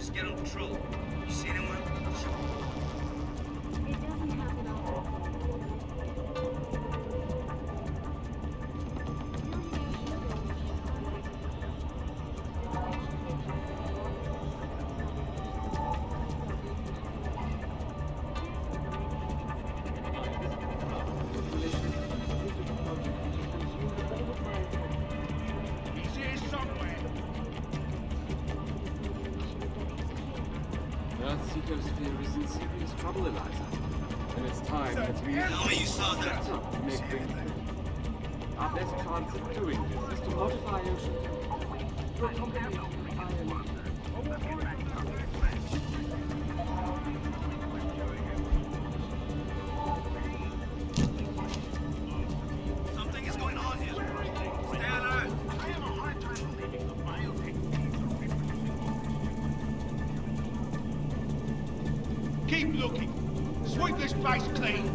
Just get on patrol. You see anyone? It doesn't happen often. He's here somewhere. Earth's ecosphere is in serious trouble, Eliza. And it's time that we Tell me you saw that. step up to make things better. Our best chance of doing this is to modify ocean temperature to accommodate the iron. Something is going on here. Stay alert. I have a hard time believing the biotech. Keep looking. Sweep this place clean.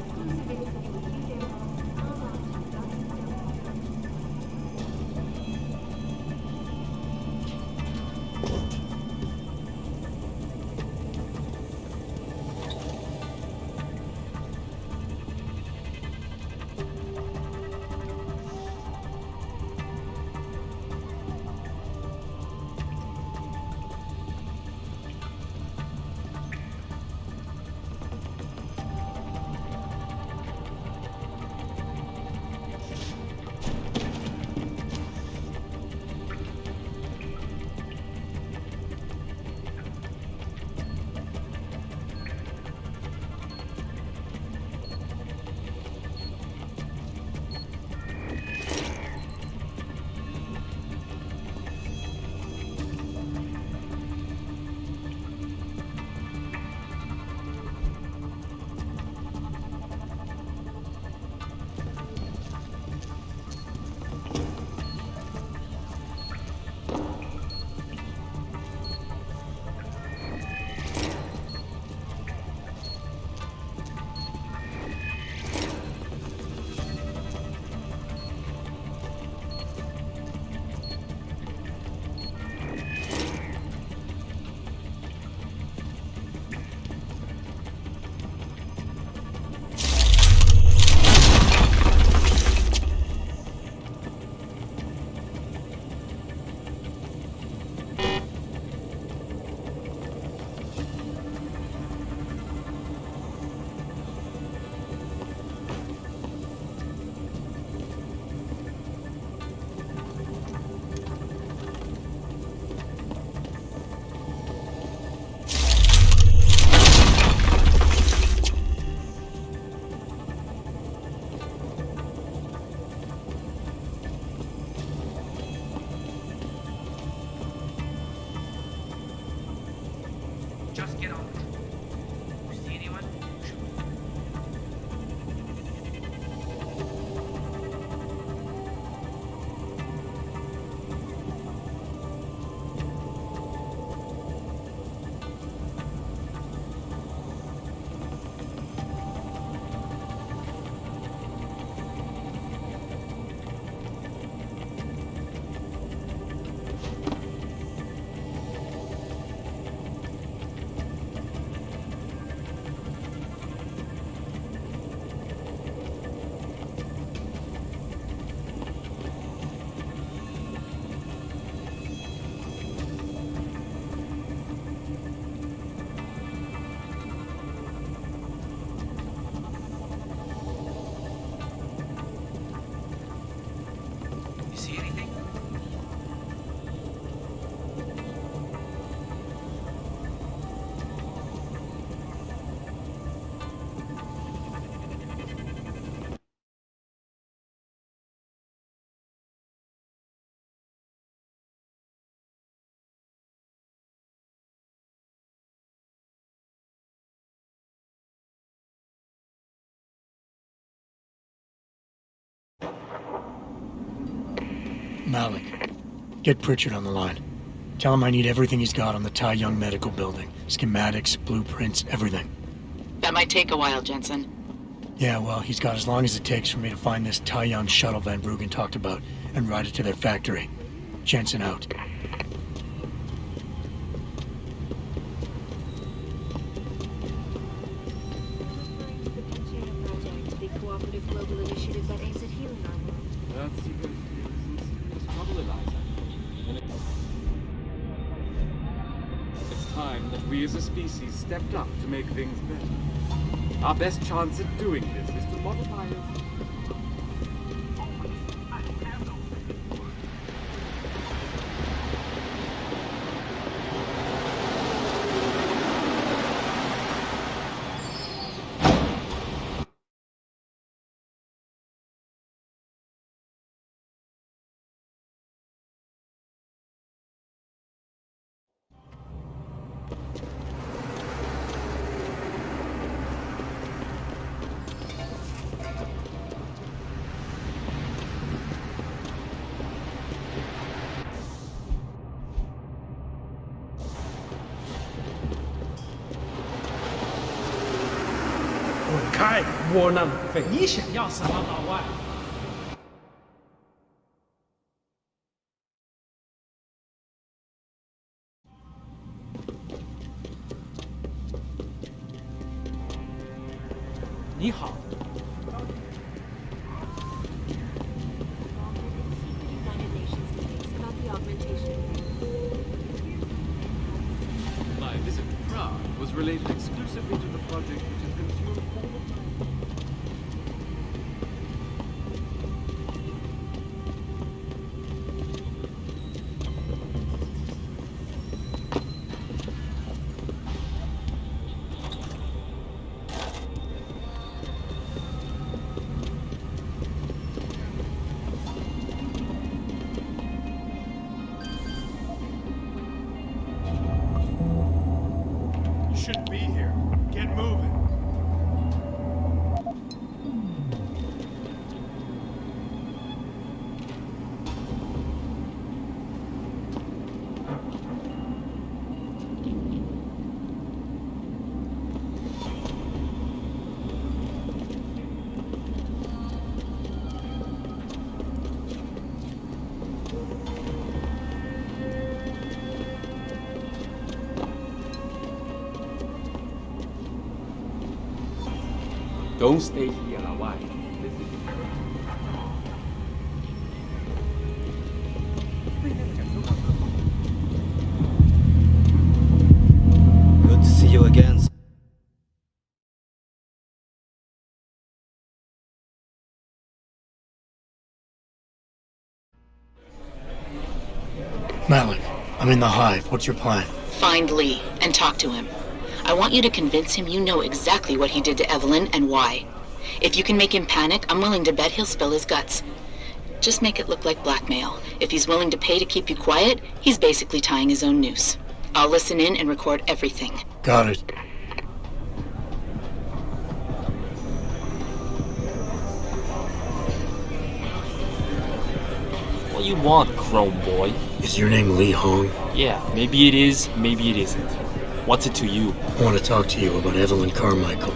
Just get on. You see anyone? You see anything? Malik, get Pritchard on the line. Tell him I need everything he's got on the TYM medical building. Schematics, blueprints, everything. That might take a while, Jensen. Yeah, well, he's got as long as it takes for me to find this TYM shuttle Van Bruggen talked about and ride it to their factory. Jensen out. we as a species stepped up to make things better. Our best chance at doing this is to modify it.滚开，窝囊废！你想要什么，老外？你好。United Nations meetings about the augmentation. My visit to Prague was related exclusively to the project which has consumed all of my... You shouldn't be here. Get moving. Don't stay here, Hawaii. Good to see you again. Malik, I'm in the hive. What's your plan? Find Lee and talk to him. I want you to convince him you know exactly what he did to Evelyn and why. If you can make him panic, I'm willing to bet he'll spill his guts. Just make it look like blackmail. If he's willing to pay to keep you quiet, he's basically tying his own noose. I'll listen in and record everything. Got it. What you want, Chrome Boy? Is your name Lee Hong? Yeah, maybe it is, maybe it isn't. What's it to you? I want to talk to you about Evelyn Carmichael.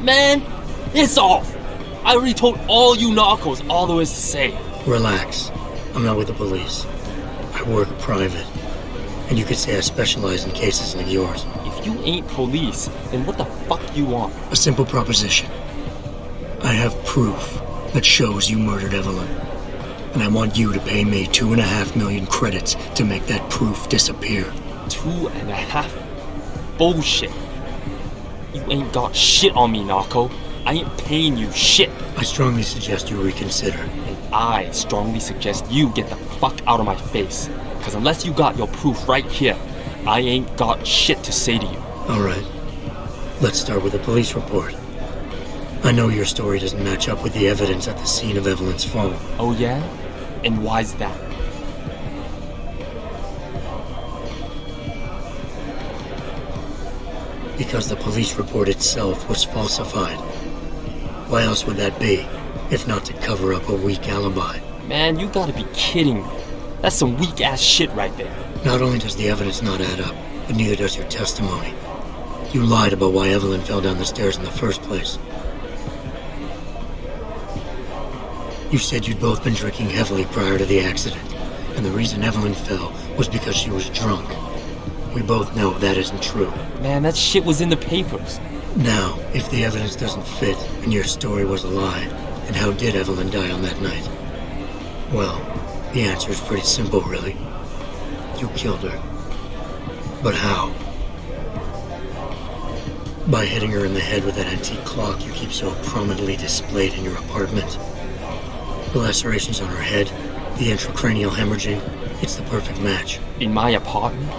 Man, piss off! I already told all you narcos all there is to say. Relax. I'm not with the police. I work private. And you could say I specialize in cases like yours. If you ain't police, then what the fuck you want? A simple proposition. I have proof that shows you murdered Evelyn. And I want you to pay me 2.5 million credits to make that proof disappear. 2.5? Bullshit. You ain't got shit on me, narco. I ain't paying you shit. I strongly suggest you reconsider. And I strongly suggest you get the fuck out of my face. Cause unless you got your proof right here, I ain't got shit to say to you. Alright. Let's start with a police report. I know your story doesn't match up with the evidence at the scene of Evelyn's fall. Oh yeah? And why's that? Because the police report itself was falsified. Why else would that be, if not to cover up a weak alibi? Man, you gotta be kidding me. That's some weak ass shit right there. Not only does the evidence not add up, but neither does your testimony. You lied about why Evelyn fell down the stairs in the first place. You said you'd both been drinking heavily prior to the accident, and the reason Evelyn fell was because she was drunk. We both know that isn't true. Man, that shit was in the papers. Now, if the evidence doesn't fit and your story was a lie, then how did Evelyn die on that night? Well, the answer is pretty simple, really. You killed her. But how? By hitting her in the head with that antique clock you keep so prominently displayed in your apartment. The lacerations on her head, the intracranial hemorrhaging, it's the perfect match. In my apartment?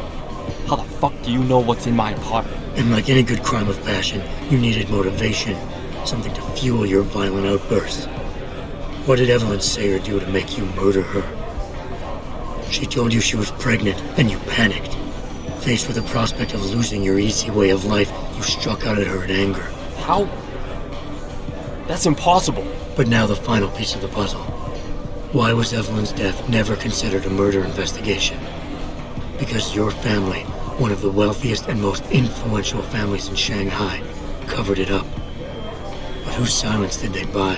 How the fuck do you know what's in my apartment? And like any good crime of passion, you needed motivation, something to fuel your violent outbursts. What did Evelyn say or do to make you murder her? She told you she was pregnant, and you panicked. Faced with the prospect of losing your easy way of life, you struck out at her in anger. How? That's impossible. But now the final piece of the puzzle. Why was Evelyn's death never considered a murder investigation? Because your family, one of the wealthiest and most influential families in Shanghai, covered it up. But whose silence did they buy?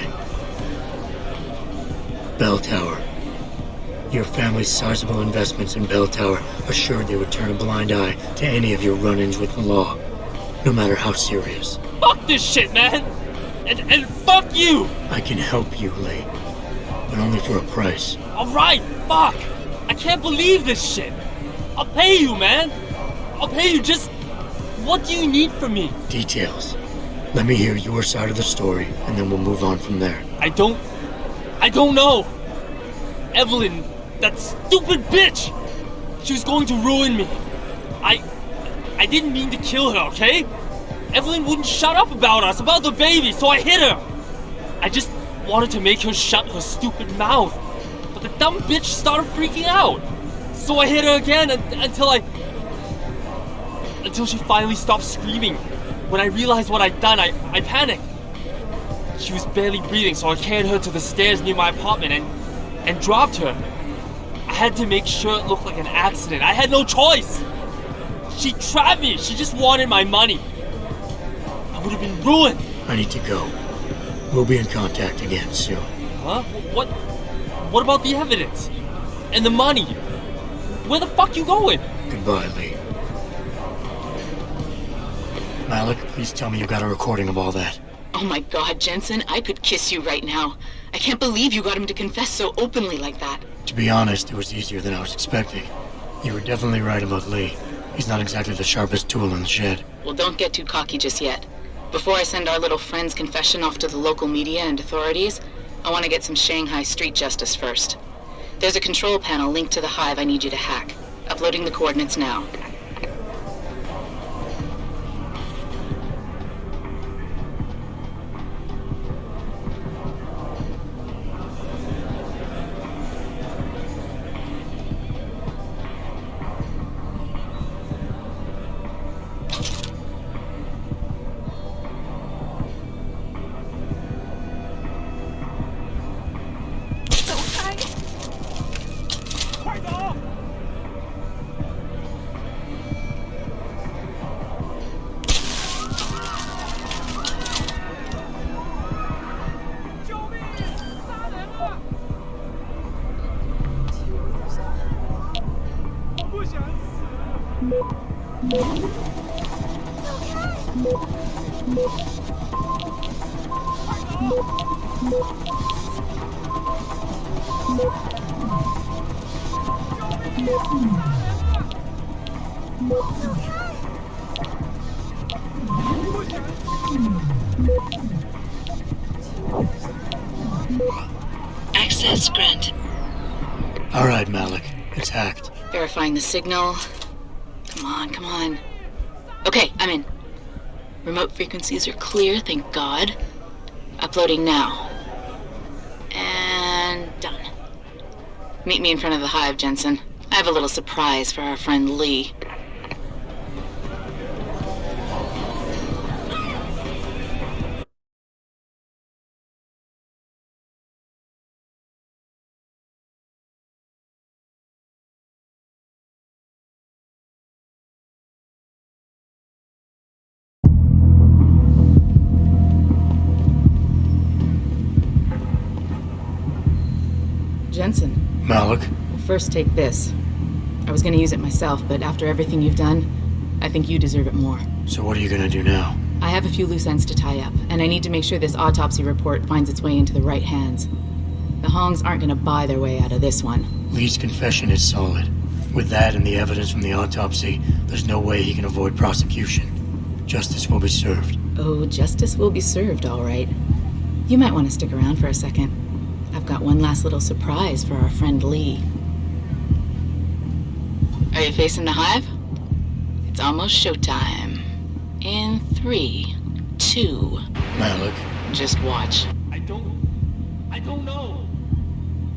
Bell Tower. Your family's sizable investments in Bell Tower assured they would turn a blind eye to any of your run-ins with the law, no matter how serious. Fuck this shit, man! And fuck you! I can help you, Lee, but only for a price. Alright, fuck! I can't believe this shit! I'll pay you, man! I'll pay you, just... What do you need from me? Details. Let me hear your side of the story, and then we'll move on from there. I don't know! Evelyn, that stupid bitch! She was going to ruin me. I didn't mean to kill her, okay? Evelyn wouldn't shut up about us, about the baby, so I hit her! I just wanted to make her shut her stupid mouth. But the dumb bitch started freaking out. So I hit her again until she finally stopped screaming. When I realized what I'd done, I panicked. She was barely breathing, so I carried her to the stairs near my apartment and dropped her. I had to make sure it looked like an accident. I had no choice. She trapped me. She just wanted my money. I would have been ruined. I need to go. We'll be in contact again soon. Huh? What about the evidence? And the money? Where the fuck you going? Goodbye, Lee. Malik, please tell me you got a recording of all that. Oh my God, Jensen, I could kiss you right now. I can't believe you got him to confess so openly like that. To be honest, it was easier than I was expecting. You were definitely right about Lee. He's not exactly the sharpest tool in the shed. Well, don't get too cocky just yet. Before I send our little friend's confession off to the local media and authorities, I want to get some Shanghai street justice first. There's a control panel linked to the hive I need you to hack. Uploading the coordinates now. Access granted. All right, Malik. It's hacked. Verifying the signal. Come on. Okay, I'm in. Remote frequencies are clear, thank God. Uploading now. And done. Meet me in front of the hive, Jensen. I have a little surprise for our friend Lee. Jensen. Malik? Well, first take this. I was gonna use it myself, but after everything you've done, I think you deserve it more. So what are you gonna do now? I have a few loose ends to tie up, and I need to make sure this autopsy report finds its way into the right hands. The Hongs aren't gonna buy their way out of this one. Lee's confession is solid. With that and the evidence from the autopsy, there's no way he can avoid prosecution. Justice will be served. Oh, justice will be served, all right. You might want to stick around for a second. I've got one last little surprise for our friend Lee. Are you facing the hive? It's almost showtime. In 3, 2... Malik. Just watch. I don't know.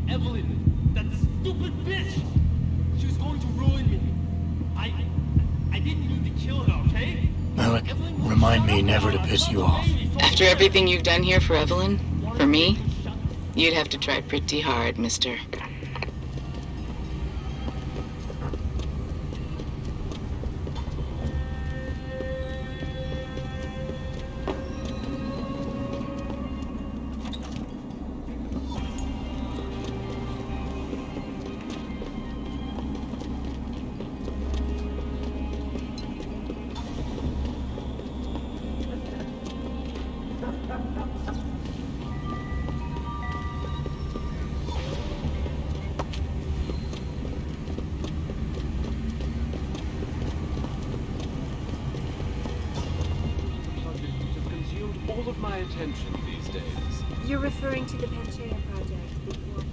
Evelyn, that stupid bitch. She was going to ruin me. I didn't mean to kill her, okay? Malik, remind me never to piss you off. After everything you've done here for Evelyn, for me, you'd have to try pretty hard, mister. All of my attention these days. You're referring to the Panchea project before.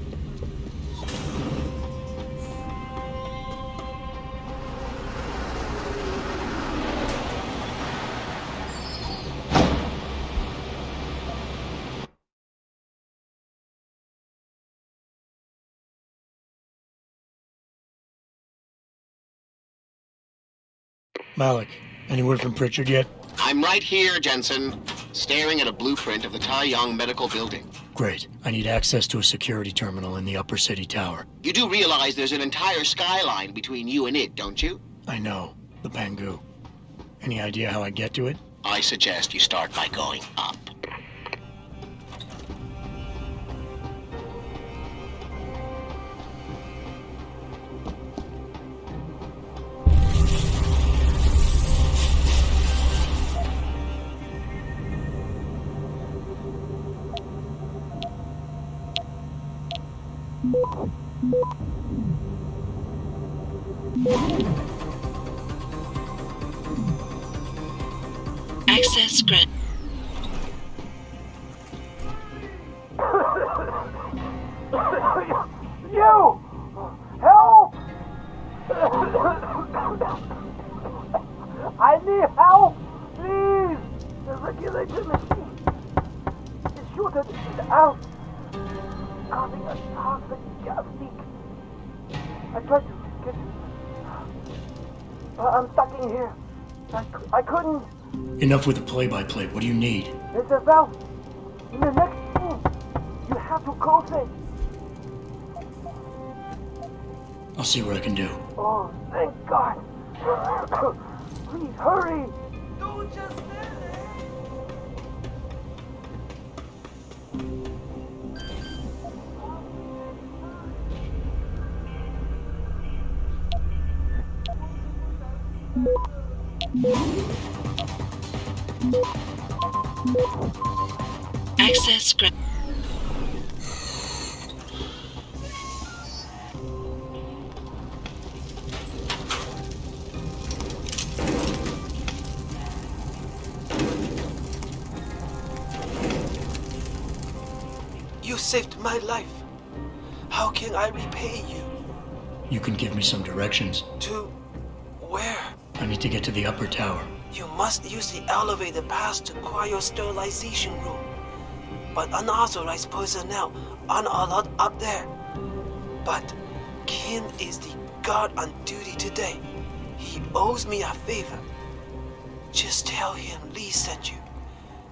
Malik, any word from Pritchard yet? I'm right here, Jensen, staring at a blueprint of the TYM medical building. Great. I need access to a security terminal in the upper city tower. You do realize there's an entire skyline between you and it, don't you? I know. The Pangu. Any idea how I get to it? I suggest you start by going up. Access grant. You! Help! I need help! Please! The regulator machine is shorted out, causing a toxic gas leak. I tried to get you, but I'm stuck in here. I couldn't. Enough with the play-by-play. What do you need? There's a valve in the next room. You have to close it. I'll see what I can do. Oh, thank God. Please hurry. Don't just stand there. Access grant. You saved my life. How can I repay you? You can give me some directions. To where? I need to get to the upper tower. You must use the elevator pass to cryo-sterilization room. But unauthorized personnel aren't allowed up there. But Kim is the guard on duty today. He owes me a favor. Just tell him Lee sent you,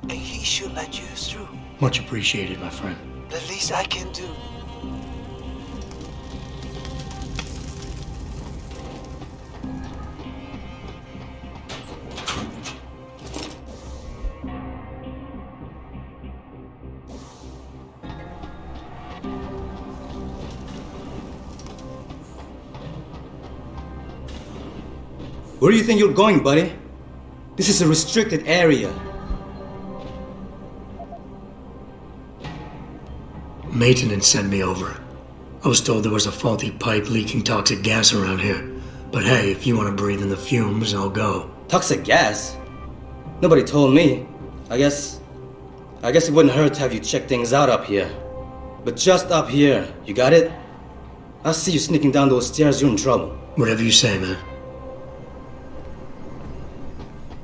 and he should let you through. Much appreciated, my friend. The least I can do. Where do you think you're going, buddy? This is a restricted area. Maintenance sent me over. I was told there was a faulty pipe leaking toxic gas around here. But hey, if you want to breathe in the fumes, I'll go. Toxic gas? Nobody told me. I guess it wouldn't hurt to have you check things out up here. But just up here, you got it? I see you sneaking down those stairs, you're in trouble. Whatever you say, man.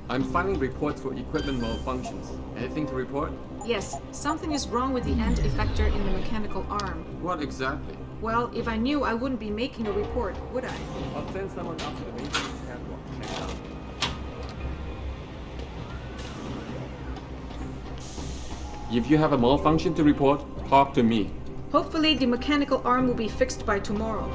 I'm filing reports for equipment malfunctions. Anything to report? Yes, something is wrong with the end effector in the mechanical arm. What exactly? Well, if I knew, I wouldn't be making a report, would I? I'll send someone up to the maintenance catwalk to check it out. If you have a malfunction to report, talk to me. Hopefully the mechanical arm will be fixed by tomorrow.